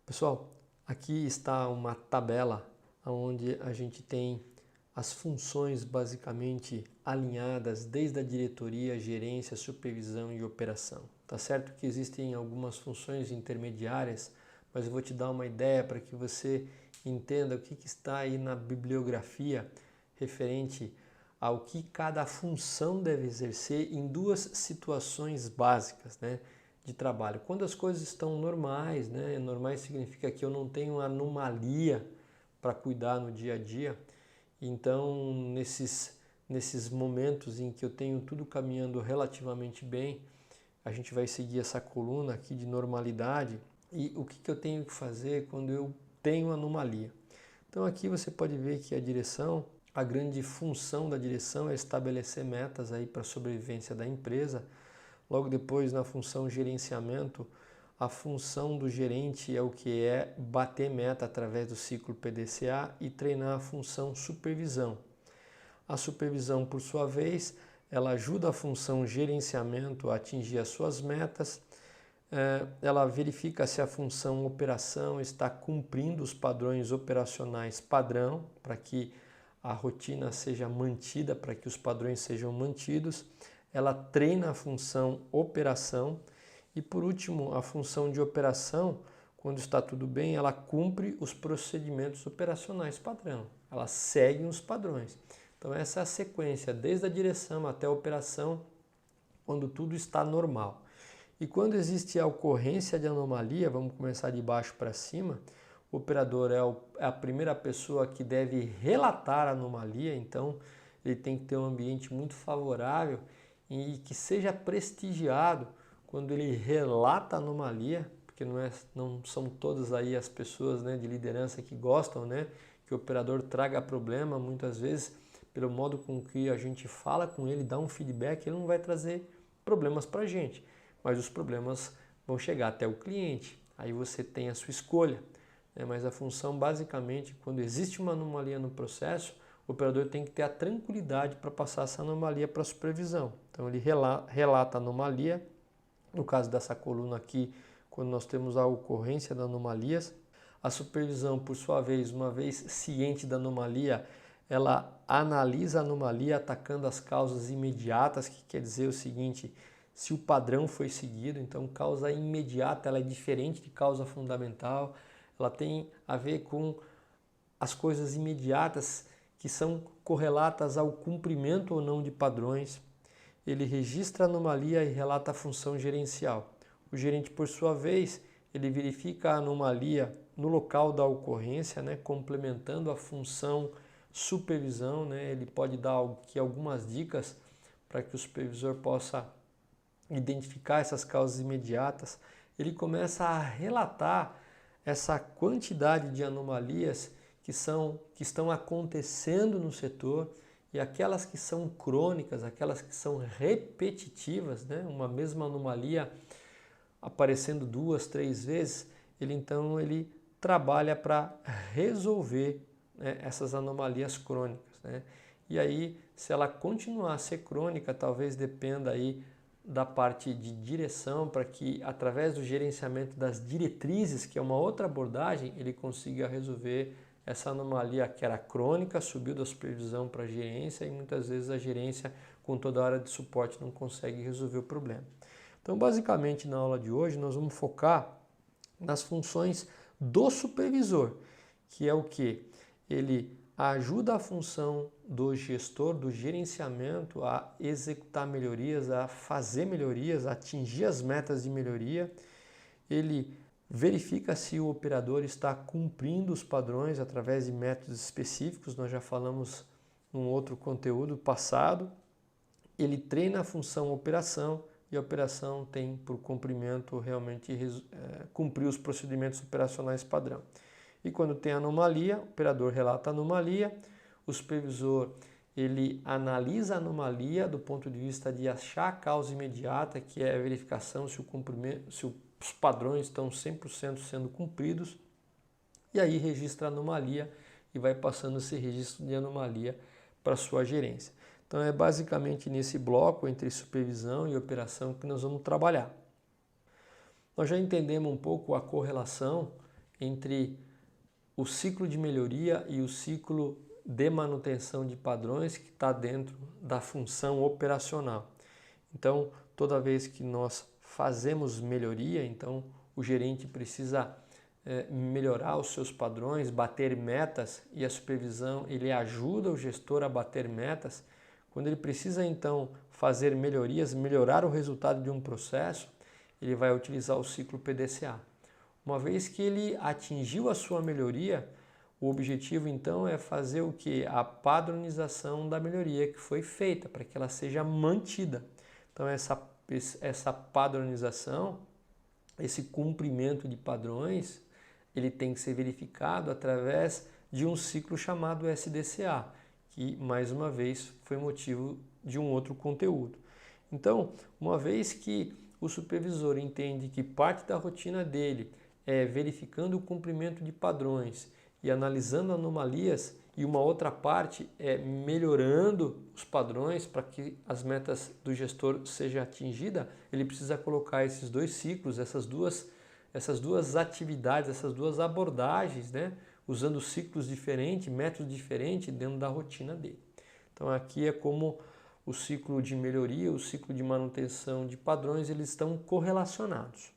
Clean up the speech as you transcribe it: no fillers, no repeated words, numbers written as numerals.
Pessoal, aqui está uma tabela onde a gente tem as funções basicamente alinhadas desde a diretoria, gerência, supervisão e operação. Tá certo que existem algumas funções intermediárias, mas eu vou te dar uma ideia para que você entenda o que está aí na bibliografia referente ao que cada função deve exercer em duas situações básicas, né, de trabalho. Quando as coisas estão normais, né, normais significa que eu não tenho anomalia para cuidar no dia a dia. Então, nesses momentos em que eu tenho tudo caminhando relativamente bem, a gente vai seguir essa coluna aqui de normalidade. E o que eu tenho que fazer quando eu tenho anomalia? Então aqui você pode ver que a grande função da direção é estabelecer metas aí para a sobrevivência da empresa. Logo depois, na função gerenciamento, a função do gerente é o que é bater meta através do ciclo PDCA e treinar a função supervisão. A supervisão, por sua vez, ela ajuda a função gerenciamento a atingir as suas metas. Ela verifica se a função operação está cumprindo os padrões operacionais padrão, para que a rotina seja mantida, para que os padrões sejam mantidos. Ela treina a função operação e, por último, a função de operação, quando está tudo bem, ela cumpre os procedimentos operacionais padrão, ela segue os padrões. Então essa é a sequência, desde a direção até a operação, quando tudo está normal. E quando existe a ocorrência de anomalia, vamos começar de baixo para cima, o operador é a primeira pessoa que deve relatar a anomalia, então ele tem que ter um ambiente muito favorável e que seja prestigiado quando ele relata a anomalia, porque não são todas aí as pessoas, né, de liderança que gostam, né, que o operador traga problema. Muitas vezes, pelo modo com que a gente fala com ele, dá um feedback, ele não vai trazer problemas para a gente, mas os problemas vão chegar até o cliente. Aí você tem a sua escolha, né? Mas a função basicamente, quando existe uma anomalia no processo, o operador tem que ter a tranquilidade para passar essa anomalia para a supervisão. Então ele relata a anomalia, no caso dessa coluna aqui, quando nós temos a ocorrência das anomalias. A supervisão, por sua vez, uma vez ciente da anomalia, ela analisa a anomalia atacando as causas imediatas, que quer dizer o seguinte: se o padrão foi seguido, então causa imediata ela é diferente de causa fundamental, ela tem a ver com as coisas imediatas que são correlatas ao cumprimento ou não de padrões. Ele registra a anomalia e relata a função gerencial. O gerente, por sua vez, ele verifica a anomalia no local da ocorrência, né, complementando a função supervisão, né. Ele pode dar aqui algumas dicas para que o supervisor possa identificar essas causas imediatas. Ele começa a relatar essa quantidade de anomalias que estão acontecendo no setor, e aquelas que são crônicas, aquelas que são repetitivas, né? Uma mesma anomalia aparecendo 2, 3 vezes, ele trabalha para resolver, né, essas anomalias crônicas, né? E aí, se ela continuar a ser crônica, talvez dependa aí da parte de direção, para que através do gerenciamento das diretrizes, que é uma outra abordagem, ele consiga resolver essa anomalia que era crônica, subiu da supervisão para a gerência, e muitas vezes a gerência, com toda a área de suporte, não consegue resolver o problema. Então, basicamente, na aula de hoje, nós vamos focar nas funções do supervisor, que é o que? Ele ajuda a função do gestor, do gerenciamento, a executar melhorias, a fazer melhorias, a atingir as metas de melhoria. Ele verifica se o operador está cumprindo os padrões através de métodos específicos, nós já falamos num outro conteúdo passado. Ele treina a função operação, e a operação tem por cumprimento realmente cumprir os procedimentos operacionais padrão. E quando tem anomalia, o operador relata a anomalia, o supervisor ele analisa a anomalia do ponto de vista de achar a causa imediata, que é a verificação se os padrões estão 100% sendo cumpridos, e aí registra a anomalia e vai passando esse registro de anomalia para a sua gerência. Então é basicamente nesse bloco entre supervisão e operação que nós vamos trabalhar. Nós já entendemos um pouco a correlação entre o ciclo de melhoria e o ciclo de manutenção de padrões que está dentro da função operacional. Então, toda vez que nós fazemos melhoria, então o gerente precisa melhorar os seus padrões, bater metas, e a supervisão ele ajuda o gestor a bater metas. Quando ele precisa então fazer melhorias, melhorar o resultado de um processo, ele vai utilizar o ciclo PDCA. Uma vez que ele atingiu a sua melhoria, o objetivo então é fazer o que? A padronização da melhoria que foi feita, para que ela seja mantida. Então essa padronização, esse cumprimento de padrões, ele tem que ser verificado através de um ciclo chamado SDCA, que mais uma vez foi motivo de um outro conteúdo. Então, uma vez que o supervisor entende que parte da rotina dele é verificando o cumprimento de padrões e analisando anomalias, e uma outra parte é melhorando os padrões para que as metas do gestor sejam atingidas, ele precisa colocar esses dois ciclos, essas duas atividades, essas duas abordagens, né? Usando ciclos diferentes, métodos diferentes dentro da rotina dele. Então aqui é como o ciclo de melhoria, o ciclo de manutenção de padrões, eles estão correlacionados.